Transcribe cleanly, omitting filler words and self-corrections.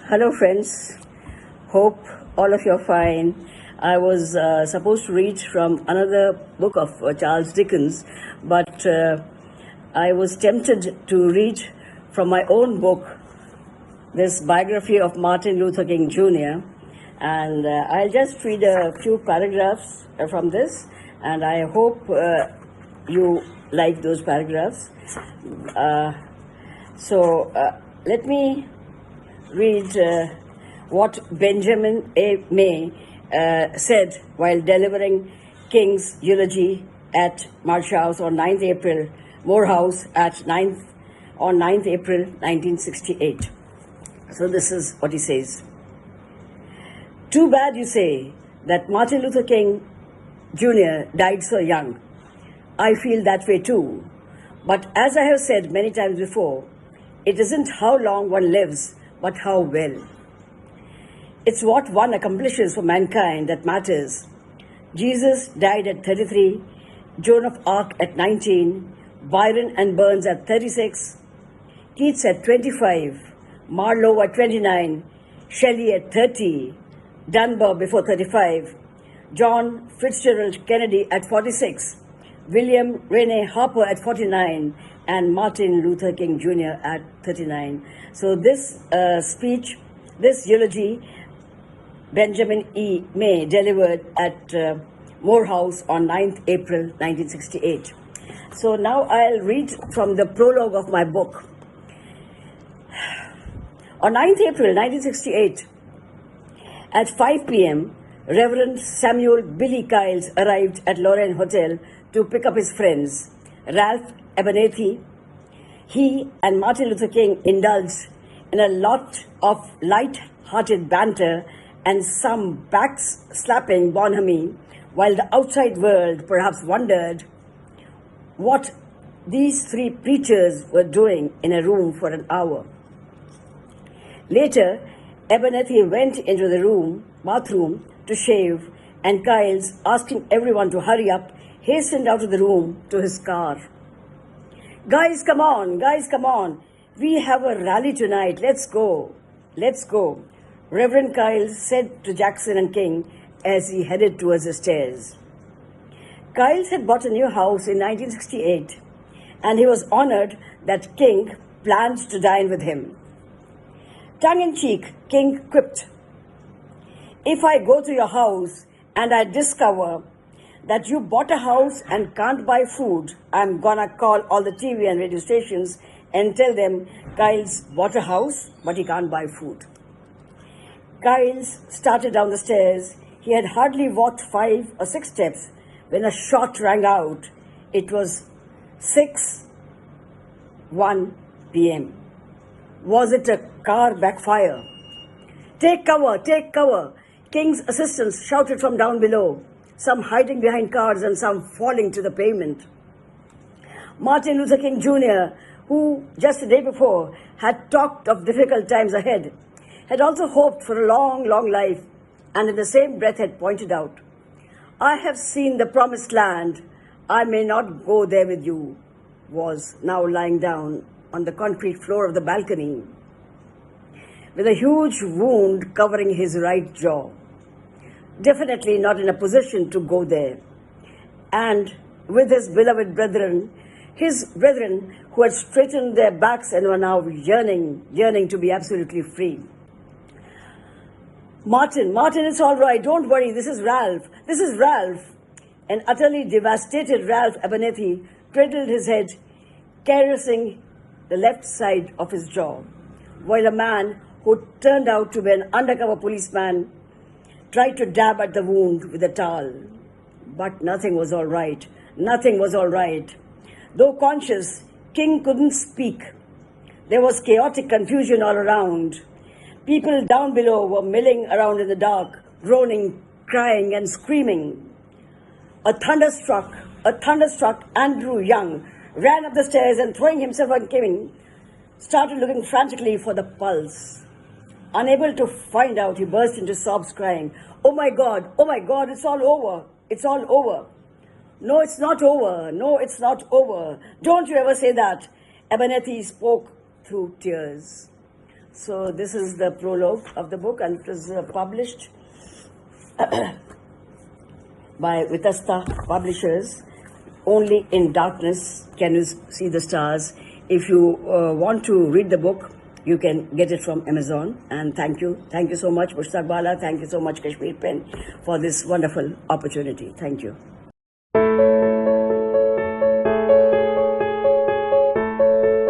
Hello, friends. Hope all of you are fine. I was supposed to read from another book of Charles Dickens, but I was tempted to read from my own book, this biography of Martin Luther King Jr. And I'll just read a few paragraphs from this, and I hope you like those paragraphs. Let me read what Benjamin A. May said while delivering King's eulogy at March House on 9th April, Morehouse on 9th April 1968. So this is what he says. Too bad, you say, that Martin Luther King Jr. died so young. I feel that way too. But as I have said many times before, it isn't how long one lives, but how well. It's what one accomplishes for mankind that matters. Jesus died at 33, Joan of Arc at 19, Byron and Burns at 36, Keats at 25, Marlowe at 29, Shelley at 30, Dunbar before 35, John Fitzgerald Kennedy at 46, William Rene Harper at 49, and Martin Luther King Jr. at 39. So this speech, this eulogy, Benjamin E. May delivered at Morehouse on 9th April 1968. So now I'll read from the prologue of my book. On 9th April 1968, at 5 p.m., Reverend Samuel Billy Kiles arrived at Lorraine Hotel to pick up his friends, Ralph Abernathy. He and Martin Luther King indulged in a lot of light-hearted banter and some back-slapping bonhomie, while the outside world perhaps wondered what these three preachers were doing in a room for an hour. Later, Abernathy went into the bathroom to shave, and Kiles, asking everyone to hurry up, hastened out of the room to his car. Guys, come on. We have a rally tonight. Let's go. Reverend Kiles said to Jackson and King as he headed towards the stairs. Kiles had bought a new house in 1968, and he was honored that King planned to dine with him. Tongue-in-cheek, King quipped, "If I go to your house and I discover that you bought a house and can't buy food, I'm gonna call all the TV and radio stations and tell them Kiles bought a house, but he can't buy food." Kiles started down the stairs. He had hardly walked 5 or 6 steps when a shot rang out. It was 6:01 p.m. Was it a car backfire? Take cover! King's assistants shouted from down below, some hiding behind cars and some falling to the pavement. Martin Luther King Jr., who just the day before had talked of difficult times ahead, had also hoped for a long, long life, and in the same breath had pointed out, "I have seen the promised land. I may not go there with you," was now lying down on the concrete floor of the balcony with a huge wound covering his right jaw. Definitely not in a position to go there. And with his beloved brethren, who had straightened their backs and were now yearning to be absolutely free. Martin, it's all right. Don't worry. This is Ralph. An utterly devastated Ralph Abernathy cradled his head, caressing the left side of his jaw, while a man who turned out to be an undercover policeman tried to dab at the wound with a towel. But nothing was all right. Though conscious, King couldn't speak. There was chaotic confusion all around. People down below were milling around in the dark, groaning, crying, and screaming. A thunderstruck Andrew Young ran up the stairs and, throwing himself on King, started looking frantically for the pulse. Unable to find out, he burst into sobs, crying, oh my God, it's all over. No, it's not over. Don't you ever say that." Abernathy spoke through tears. So this is the prologue of the book, and it was published by Vitasta Publishers. Only in darkness can you see the stars. If you want to read the book, you can get it from Amazon. And thank you so much, Mushtaq Bala. Thank you so much, Kashmir Pen, for this wonderful opportunity. Thank you.